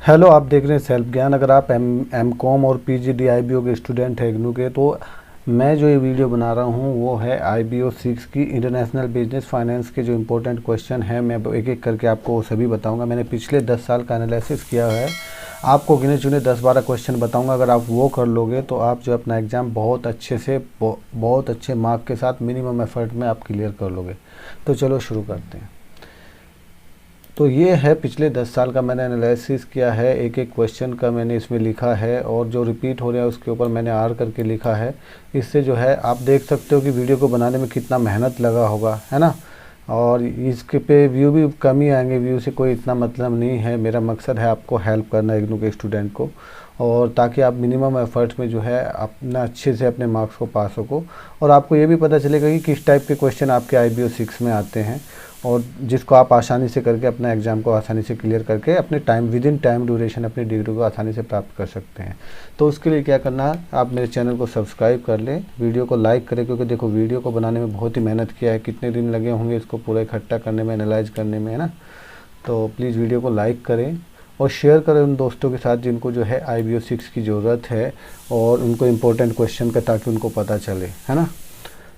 Hello, आप देख रहे हैं सेल्फ ज्ञान। अगर आप एम कॉम और PGDIBO के स्टूडेंट हैं इग्नू के, तो मैं जो ये वीडियो बना रहा हूँ वो है IBO 6 की इंटरनेशनल बिजनेस फाइनेंस के जो इम्पोर्टेंट क्वेश्चन है, मैं एक एक करके आपको वो सभी बताऊंगा। मैंने पिछले 10 साल का एनालिसिस किया है, आपको गिने चुने 10-12 क्वेश्चन बताऊंगा। अगर आप वो कर लोगे तो आप जो अपना एग्ज़ाम बहुत अच्छे से बहुत अच्छे मार्क के साथ मिनिमम एफर्ट में आप क्लियर कर लोगे। तो चलो शुरू करते हैं। तो ये है पिछले 10 साल का मैंने एनालिसिस किया है, एक एक क्वेश्चन का मैंने इसमें लिखा है और जो रिपीट हो रहा है उसके ऊपर मैंने आर करके लिखा है। इससे जो है आप देख सकते हो कि वीडियो को बनाने में कितना मेहनत लगा होगा, है ना। और इसके पे व्यू भी कम ही आएंगे, व्यू से कोई इतना मतलब नहीं है। मेरा मकसद है आपको हेल्प करना इग्नू के स्टूडेंट को, और ताकि आप मिनिमम एफर्ट्स में जो है अपना अच्छे से अपने मार्क्स को पा सको। और आपको ये भी पता चलेगा कि किस टाइप के क्वेश्चन आपके IBO 6 में आते हैं, और जिसको आप आसानी से करके अपना एग्ज़ाम को आसानी से क्लियर करके अपने विद इन टाइम ड्यूरेशन अपनी डिग्री को आसानी से प्राप्त कर सकते हैं। तो उसके लिए क्या करना है, आप मेरे चैनल को सब्सक्राइब कर लें, वीडियो को लाइक करें, क्योंकि देखो वीडियो को बनाने में बहुत ही मेहनत किया है, कितने दिन लगे होंगे इसको पूरा इकट्ठा करने में, एनालाइज करने में, है ना। तो प्लीज़ वीडियो को लाइक करें और शेयर करें उन दोस्तों के साथ जिनको जो है IBO 6 की ज़रूरत है और उनको इम्पोर्टेंट क्वेश्चन का, ताकि उनको पता चले, है ना।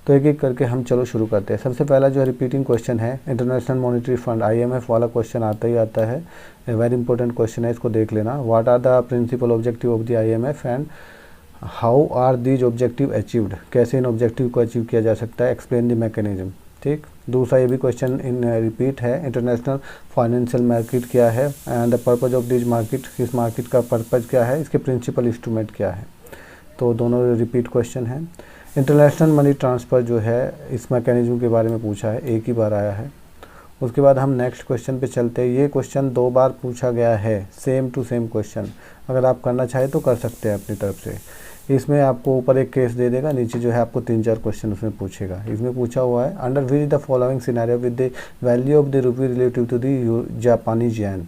तो एक एक करके हम चलो शुरू करते हैं। सबसे पहला जो है रिपीटिंग क्वेश्चन है, इंटरनेशनल मॉनेटरी फंड IMF वाला क्वेश्चन आता ही आता है, वेरी इंपॉर्टेंट क्वेश्चन है, इसको देख लेना। What are the principal objective of the IMF and how are these objective achieved, कैसे इन ऑब्जेक्टिव को अचीव किया जा सकता है, एक्सप्लेन द मैकेनिज्म। ठीक, दूसरा ये भी क्वेश्चन इन रिपीट है, इंटरनेशनल फाइनेंशियल मार्केट क्या है and the purpose of this market, इस मार्केट का पर्पज क्या है, इसके प्रिंसिपल इंस्ट्रूमेंट क्या है। तो दोनों रिपीट क्वेश्चन है। इंटरनेशनल मनी ट्रांसफ़र जो है, इस मैकेनिज्म के बारे में पूछा है, एक ही बार आया है। उसके बाद हम नेक्स्ट क्वेश्चन पे चलते हैं। ये क्वेश्चन 2 बार पूछा गया है, सेम टू सेम क्वेश्चन। अगर आप करना चाहें तो कर सकते हैं अपनी तरफ से। इसमें आपको ऊपर एक केस दे देगा, नीचे जो है आपको 3-4 क्वेश्चन उसमें पूछेगा। इसमें पूछा हुआ है, under which the following scenario with the value of the rupee relative to the जापानी येन,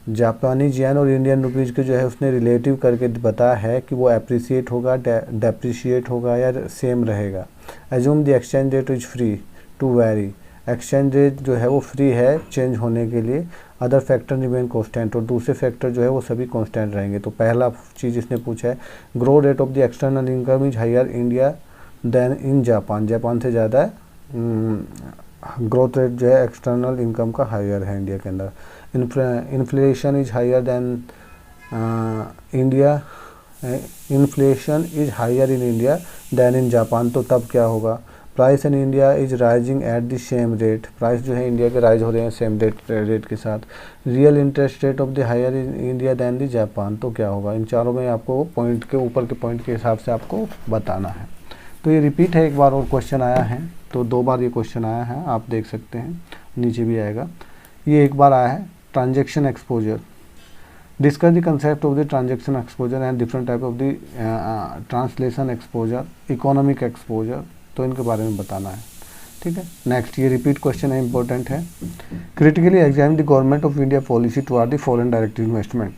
जापानी येन और इंडियन रुपीज़ के जो है उसने रिलेटिव करके बताया है कि वो अप्रिसिएट होगा, डेप्रिशिएट होगा या सेम रहेगा। Assume the exchange rate is free to vary, exchange rate जो है वो फ्री है चेंज होने के लिए। अदर फैक्टर रिमेन कांस्टेंट, और दूसरे फैक्टर जो है वो सभी कांस्टेंट रहेंगे। तो पहला चीज़ इसने पूछा है, grow rate of the external income is higher India than in Japan, Japan से ज़्यादा ग्रोथ रेट जो है एक्सटर्नल इनकम का हायर है इंडिया के अंदर। Inflation is higher than India, inflation is higher in India than in Japan, तो तब क्या होगा। Price in India is rising at the same rate, price जो है इंडिया के राइज हो रहे हैं सेम रेट के साथ। Real interest rate of the higher in India than the Japan, तो क्या होगा। इन चारों में आपको पॉइंट के ऊपर के पॉइंट के हिसाब से आपको बताना है। तो ये रिपीट है, एक बार और क्वेश्चन आया है, तो 2 बार ये क्वेश्चन आया है, आप देख सकते हैं, नीचे भी आएगा। ये एक बार आया है, transaction exposure, discuss the concept of the transaction exposure and different type of the translation exposure, economic exposure, तो इनके बारे में बताना है। ठीक है, नेक्स्ट ये रिपीट क्वेश्चन है, इंपॉर्टेंट है। Critically examine the government of India policy toward the foreign direct investment,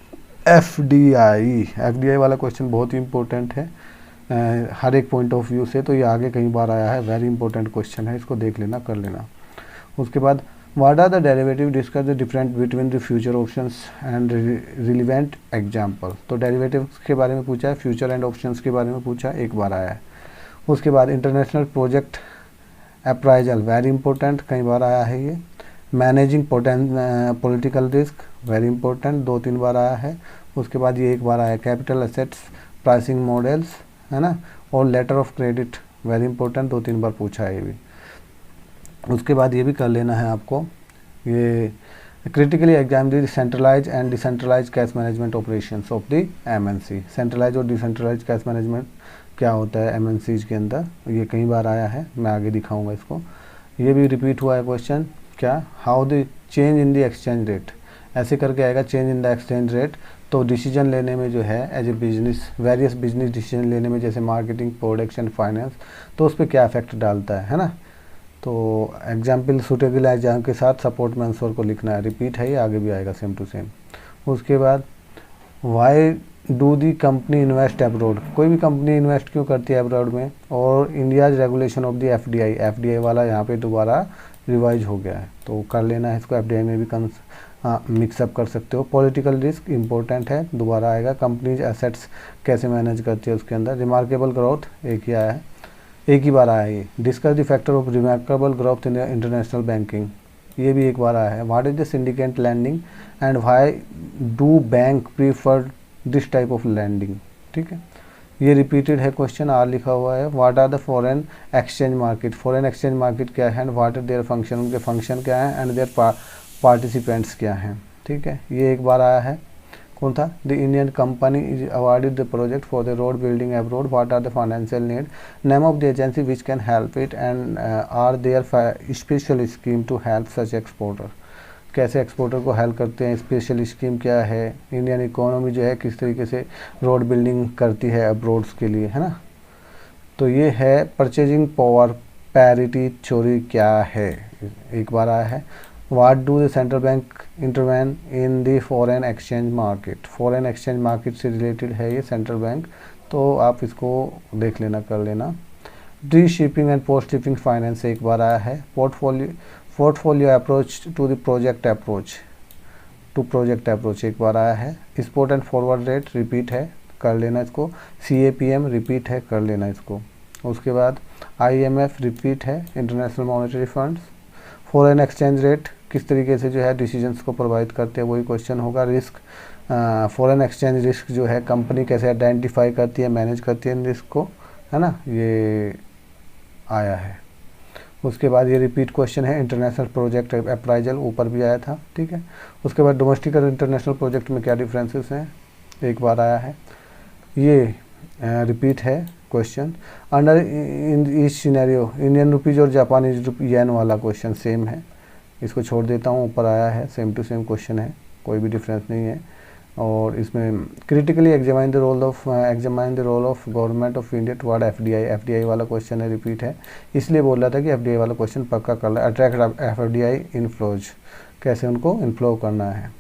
FDI वाला क्वेश्चन बहुत ही इंपॉर्टेंट है हर एक पॉइंट ऑफ व्यू से। तो ये आगे कई बार आया है, वेरी इंपॉर्टेंट क्वेश्चन है, इसको देख लेना, कर लेना। उसके बाद what are the derivative, discuss the difference between the future options and relevant example, तो डेरिवेटिव्स के बारे में पूछा है, फ्यूचर एंड ऑप्शंस के बारे में पूछा है, एक बार आया है। उसके बाद international project appraisal, very important, कई बार आया है ये। Managing political risk, very important, 2-3 बार आया है। उसके बाद ये एक बार आया, कैपिटल एसेट्स प्राइसिंग मॉडल्स, है ना, और letter of credit, very important, 2-3 बार पूछा है ये भी। उसके बाद ये भी कर लेना है आपको, ये critically exam the centralize and decentralize cash management operations of the MNC, centralize और डिसेंट्रलाइज कैश मैनेजमेंट क्या होता है MNCs के अंदर, ये कई बार आया है, मैं आगे दिखाऊंगा इसको। ये भी रिपीट हुआ है क्वेश्चन, क्या, how the change in the exchange rate, ऐसे करके आएगा, change in the exchange rate. तो डिसीजन लेने में जो है as a business, various business decision लेने में, जैसे मार्केटिंग, प्रोडक्शन, फाइनेंस, तो उस पर क्या इफेक्ट डालता है ना। तो एग्जाम्पल सुटेबल एग्जाम के साथ सपोर्ट में आंसर को लिखना है, रिपीट है, ये आगे भी आएगा सेम टू सेम। उसके बाद why do the company invest abroad, कोई भी कंपनी इन्वेस्ट क्यों करती है अब्रॉड में। और India's regulation of the FDI वाला यहाँ पे दोबारा रिवाइज हो गया है, तो कर लेना है इसको, FDI में भी मिक्सअप कर सकते हो। पॉलिटिकल रिस्क इंपॉर्टेंट है, दोबारा आएगा। कंपनीज एसेट्स कैसे मैनेज करती है उसके अंदर। रिमार्केबल ग्रोथ एक ही आया है, एक ही बार आया है ये। Discuss the factor of remarkable growth in international banking, ये भी एक बार आया है। What is the syndicate lending and why do bank prefer this type of lending, ठीक है। ये रिपीटेड है क्वेश्चन, आर लिखा हुआ है। What are the foreign exchange market, foreign exchange market क्या है and what are their function, उनके फंक्शन क्या है एंड देयर पार्टिसिपेंट्स क्या हैं, ठीक है। ये एक बार आया है। कौन था? The Indian company is awarded the project for the road building abroad, what are the financial need, name of the agency which can help it and are there special scheme to help such exporter, कैसे exporter को help करते हैं, special scheme क्या है, Indian economy जो है किस तरीके से रोड बिल्डिंग करती है अब्रॉड्स के लिए, है ना। तो ये है परचेजिंग पावर पैरिटी थ्योरी क्या है, एक बार आया है। What do the central bank intervene in the foreign exchange market, foreign exchange market से रिलेटेड है ये सेंट्रल बैंक, तो आप इसको देख लेना, कर लेना। The shipping and post shipping finance एक बार आया है। Portfolio approach to the project approach एक बार आया है। Export and forward rate repeat है, कर लेना इसको। CAPM रिपीट है, कर लेना इसको। उसके बाद IMF रिपीट है, international monetary funds. Foreign exchange rate किस तरीके से जो है डिसीजंस को प्रोवाइड करते हैं, वही क्वेश्चन होगा। रिस्क, फॉरेन एक्सचेंज रिस्क जो है कंपनी कैसे आइडेंटिफाई करती है, मैनेज करती है इन रिस्क को, है ना, ये आया है। उसके बाद ये रिपीट क्वेश्चन है, इंटरनेशनल प्रोजेक्ट अप्राइजल ऊपर भी आया था, ठीक है। उसके बाद डोमेस्टिक और इंटरनेशनल प्रोजेक्ट में क्या डिफरेंसेस हैं, एक बार आया है। ये रिपीट है question. Under in each scenario, Indian rupees और जापानीज येन वाला क्वेश्चन सेम है, इसको छोड़ देता हूँ, ऊपर आया है, सेम टू सेम क्वेश्चन है, कोई भी डिफरेंस नहीं है। और इसमें critically examine the role of government of India toward FDI वाला क्वेश्चन है, रिपीट है, इसलिए बोल रहा था कि FDI वाला क्वेश्चन पक्का कर ला। अट्रैक्ट FDI इनफ्लोज, कैसे उनको इनफ्लो करना है,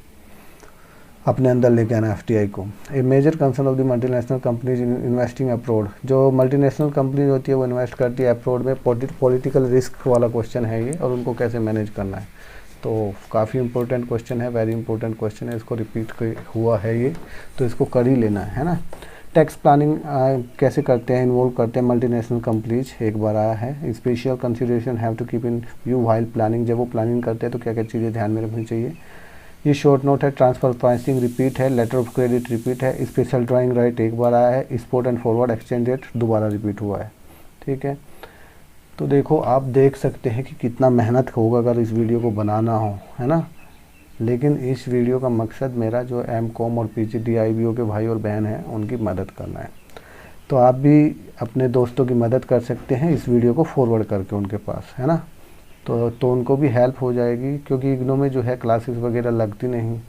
अपने अंदर लेके आना FDI को। A major concern of the multinational companies investing abroad, जो मल्टीनेशनल कंपनी होती है वो इन्वेस्ट करती है अब्रॉड में, पॉलिटिकल रिस्क वाला क्वेश्चन है ये, और उनको कैसे मैनेज करना है। तो काफ़ी इंपॉर्टेंट क्वेश्चन है, वेरी इंपॉर्टेंट क्वेश्चन है, इसको रिपीट हुआ है ये, तो इसको कर ही लेना है ना। टैक्स प्लानिंग कैसे करते हैं, इन्वॉल्व करते हैं मल्टीनेशनल कंपनीज, एक बार आया है। Special consideration have to keep in view while planning, जब वो प्लानिंग करते हैं तो क्या क्या चीज़ें ध्यान में रखनी चाहिए। ये शॉर्ट नोट है। ट्रांसफर प्राइसिंग रिपीट है। लेटर ऑफ क्रेडिट रिपीट है। स्पेशल ड्राइंग राइट एक बार आया है। Export and forward exchange rate दोबारा रिपीट हुआ है, ठीक है। तो देखो, आप देख सकते हैं कि कितना मेहनत होगा अगर इस वीडियो को बनाना हो, है ना। लेकिन इस वीडियो का मकसद मेरा जो MCOM और PGD IBO के भाई और बहन हैं उनकी मदद करना है। तो आप भी अपने दोस्तों की मदद कर सकते हैं इस वीडियो को फॉरवर्ड करके उनके पास, है ना। तो उनको भी हेल्प हो जाएगी, क्योंकि इग्नो में जो है क्लासेस वगैरह लगती नहीं,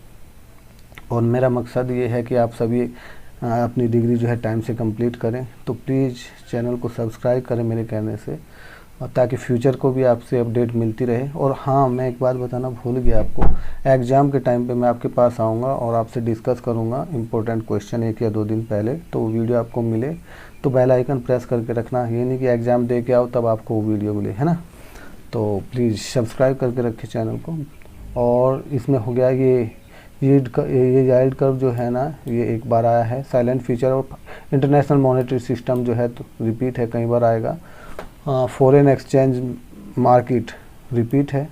और मेरा मकसद ये है कि आप सभी अपनी डिग्री जो है टाइम से कंप्लीट करें। तो प्लीज़ चैनल को सब्सक्राइब करें मेरे कहने से, और ताकि फ्यूचर को भी आपसे अपडेट मिलती रहे। और हाँ, मैं एक बात बताना भूल गया आपको, एग्ज़ाम के टाइम पे मैं आपके पास आऊँगा और आपसे डिस्कस करूँगा इंपॉर्टेंट क्वेश्चन 1 या 2 दिन पहले, तो वीडियो आपको मिले तो बेल आइकन प्रेस करके रखना। ये नहीं कि एग्ज़ाम दे के आओ तब आपको वो वीडियो मिले, है ना। तो प्लीज़ सब्सक्राइब करके रखें चैनल को। और इसमें हो गया ये याइल्ड कर्व जो है ना, ये एक बार आया है। साइलेंट फीचर और इंटरनेशनल मॉनेटरी सिस्टम जो है तो रिपीट है, कई बार आएगा। फॉरेन एक्सचेंज मार्केट रिपीट है,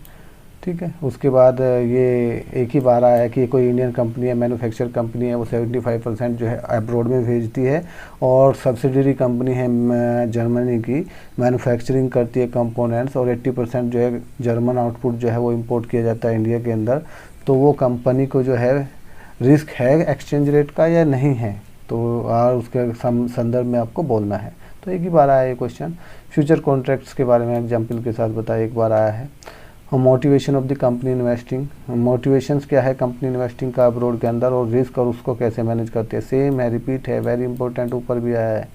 ठीक है। उसके बाद ये एक ही बार आया है कि कोई इंडियन कंपनी है, मैन्युफैक्चर कंपनी है, वो 75% जो है अब्रॉड में भेजती है, और सब्सिडरी कंपनी है जर्मनी की, मैन्युफैक्चरिंग करती है कंपोनेंट्स, और 80% जो है जर्मन आउटपुट जो है वो इंपोर्ट किया जाता है इंडिया के अंदर। तो वो कंपनी को जो है रिस्क है एक्सचेंज रेट का या नहीं है, तो और उसके संदर्भ में आपको बोलना है। तो एक ही बार आया ये क्वेश्चन। फ्यूचर कॉन्ट्रैक्ट्स के बारे में एग्जाम्पल के साथ बताया, एक बार आया है। Motivation of the company investing, motivations क्या है कंपनी इन्वेस्टिंग का अब्रॉड के अंदर, और रिस्क और उसको कैसे मैनेज करते हैं, सेम है, रिपीट है, वेरी इंपॉर्टेंट, ऊपर भी आया है।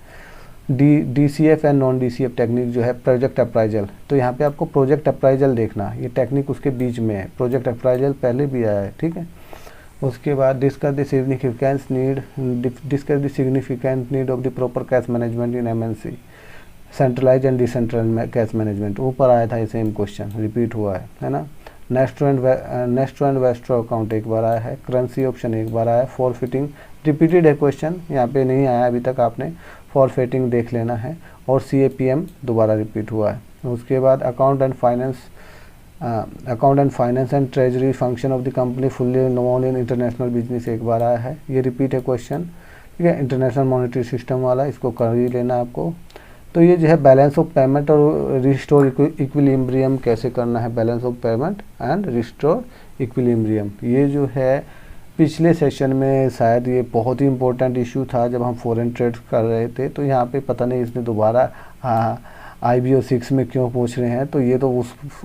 DCF and non DCF technique जो है प्रोजेक्ट अप्राइजल, तो यहाँ पे आपको प्रोजेक्ट अप्राइजल देखना, ये टेक्निक उसके बीच में है, प्रोजेक्ट अप्राइजल पहले भी आया है, ठीक है। उसके बाद discuss the significant need of the proper cash management in MNC, centralise and decentral cash management ऊपर आया था, ये सेम क्वेश्चन रिपीट हुआ है ना। नेक्स्ट एंड वेस्ट्रो अकाउंट एक बार आया है, करेंसी ऑप्शन एक बार आया, फॉरफिटिंग रिपीटेड है क्वेश्चन, यहाँ पे नहीं आया अभी तक, आपने फॉरफिटिंग देख लेना है, और CAPM दोबारा रिपीट हुआ है। उसके बाद account and finance and treasury function of the company fully known in international business एक बार आया है, ये रिपीट है क्वेश्चन, ठीक है, इंटरनेशनल मॉनेटरी सिस्टम वाला, इसको कर ही लेना आपको। तो ये जो है बैलेंस ऑफ पेमेंट और रिस्टोर इक्विलिब्रियम कैसे करना है, balance of payment and restore equilibrium, ये जो है पिछले सेशन में शायद ये बहुत ही इम्पोर्टेंट इशू था जब हम फॉरेन ट्रेड कर रहे थे। तो यहाँ पे पता नहीं इसने दोबारा IBO 6 में क्यों पूछ रहे हैं, तो ये तो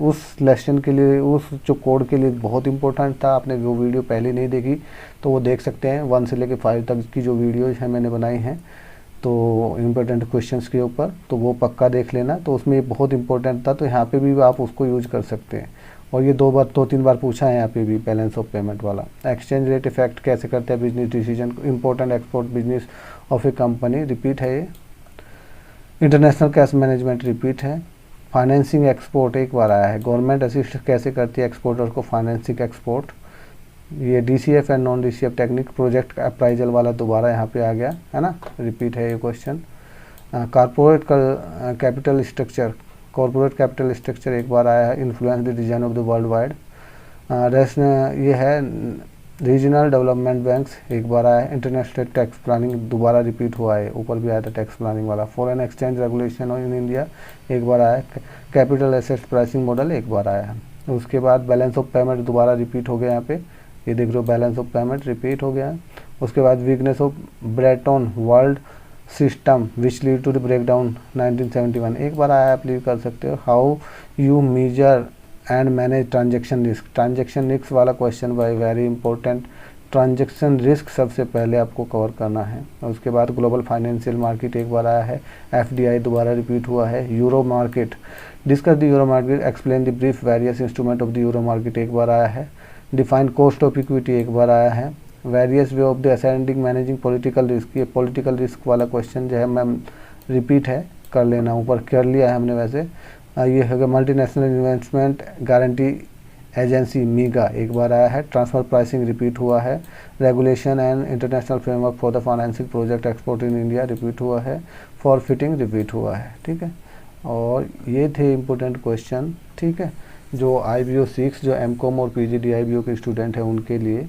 उस लेसन के लिए, उस जो कोड के लिए बहुत इंपॉर्टेंट था। आपने वो वीडियो पहले नहीं देखी तो वो देख सकते हैं, 1 से लेकर 5 तक की जो वीडियोज़ हैं मैंने बनाई हैं तो इम्पोर्टेंट क्वेश्चंस के ऊपर, तो वो पक्का देख लेना। तो उसमें ये बहुत इंपॉर्टेंट था, तो यहाँ पे भी आप उसको यूज कर सकते हैं। और ये 2-3 बार पूछा है यहाँ पे भी, बैलेंस ऑफ पेमेंट वाला। एक्सचेंज रेट इफेक्ट कैसे करते हैं business decision, important export business of A company repeat है ये। इंटरनेशनल कैश मैनेजमेंट रिपीट है। फाइनेंसिंग एक्सपोर्ट एक बार आया है, गवर्नमेंट असिस्ट कैसे करती है एक्सपोर्टर को फाइनेंसिंग एक्सपोर्ट। ये DCF and non DCF technique, project appraisal वाला दोबारा यहाँ पे आ गया है ना, रिपीट है ये question. Corporate capital structure, corporate capital structure एक बार आया है, influence the design of the world wide. Rest ये है रीजनल डेवलपमेंट बैंक्स एक बार आया है। इंटरनेशनल टैक्स प्लानिंग दोबारा रिपीट हुआ है, ऊपर भी आया था टैक्स प्लानिंग वाला। Foreign exchange regulation in India एक बार आया है। कैपिटल एसेट्स प्राइसिंग मॉडल एक बार आया है। उसके बाद बैलेंस ऑफ पेमेंट दोबारा रिपीट हो गया, यहाँ पे ये देख रहे हो, बैलेंस ऑफ पेमेंट रिपीट हो गया है। उसके बाद weakness of Bretton world system which lead to the breakdown 1971 एक बार आया, आप लीव कर सकते हो। How you measure and manage transaction risk, transaction risk वाला क्वेश्चन भाई वेरी इंपॉर्टेंट। ट्रांजेक्शन रिस्क सबसे पहले आपको कवर करना है। उसके बाद ग्लोबल फाइनेंशियल मार्केट एक बार आया है। FDI दोबारा रिपीट हुआ है। Euro market, discuss the euro market, explain the brief various instrument of the euro market एक बार आया है। डिफाइन कॉस्ट ऑफ इक्विटी एक बार आया है। Various way of the ascending managing political risk, ये पॉलिटिकल रिस्क वाला क्वेश्चन जो है मैम रिपीट है, कर लेना, ऊपर कर लिया है हमने वैसे। ये है मल्टीनेशनल इन्वेस्टमेंट गारंटी एजेंसी मीगा एक बार आया है। ट्रांसफर प्राइसिंग रिपीट हुआ है। Regulation and international framework for the financing project export in India repeat हुआ है। फॉरफिटिंग रिपीट हुआ है, ठीक है। और ये थे इम्पोर्टेंट क्वेश्चन, ठीक है, जो IBO 6 जो MCOM और PGD IBO के स्टूडेंट हैं उनके लिए।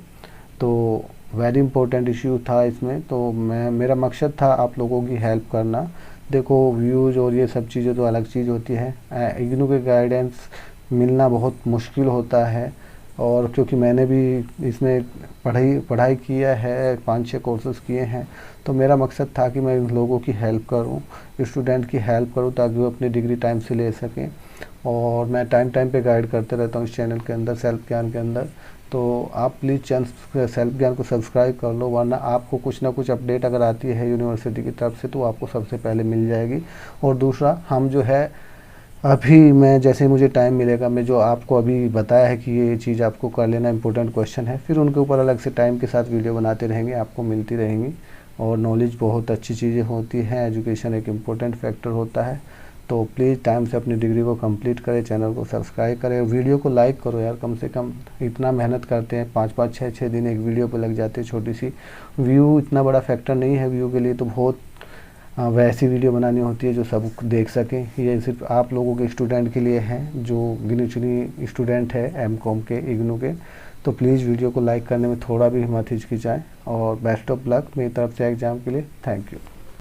तो वेरी इंपॉर्टेंट इश्यू था इसमें, तो मेरा मकसद था आप लोगों की हेल्प करना। देखो व्यूज़ और ये सब चीज़ें तो अलग चीज़ होती है, इग्नू के गाइडेंस मिलना बहुत मुश्किल होता है। और क्योंकि मैंने भी इसमें पढ़ाई किया है, 5-6 कोर्सेज़ किए हैं, तो मेरा मकसद था कि मैं इन लोगों की हेल्प करूं, स्टूडेंट की हेल्प करूं, ताकि वो अपनी डिग्री टाइम से ले सकें। और मैं टाइम पे गाइड करते रहता हूँ इस चैनल के अंदर, सेल्फ ज्ञान के अंदर। तो आप प्लीज़ चैनल सेल्फ ज्ञान को सब्सक्राइब कर लो, वरना आपको कुछ ना कुछ अपडेट अगर आती है यूनिवर्सिटी की तरफ से तो आपको सबसे पहले मिल जाएगी। और दूसरा, हम जो है अभी मैं जैसे मुझे टाइम मिलेगा, मैं जो आपको अभी बताया है कि ये चीज़ आपको कर लेना इंपॉर्टेंट क्वेश्चन है, फिर उनके ऊपर अलग से टाइम के साथ वीडियो बनाते रहेंगे, आपको मिलती रहेंगी। और नॉलेज बहुत अच्छी चीज़ें होती हैं, एजुकेशन एक इम्पोर्टेंट फैक्टर होता है। तो प्लीज़ टाइम से अपनी डिग्री को कंप्लीट करें, चैनल को सब्सक्राइब करें, वीडियो को लाइक करो यार, कम से कम इतना मेहनत करते हैं, 5-5 6-6 दिन एक वीडियो पे लग जाते हैं। छोटी सी व्यू इतना बड़ा फैक्टर नहीं है व्यू के लिए, तो बहुत वैसी वीडियो बनानी होती है जो सब देख सकें। ये सिर्फ आप लोगों के स्टूडेंट के लिए हैं जो गिनी चुनी स्टूडेंट है MCOM के, इग्नू के। तो प्लीज़ वीडियो को लाइक करने में थोड़ा भी मत हिचकिचाएँ। और बेस्ट ऑफ लक मेरी तरफ से एग्ज़ाम के लिए। Thank you.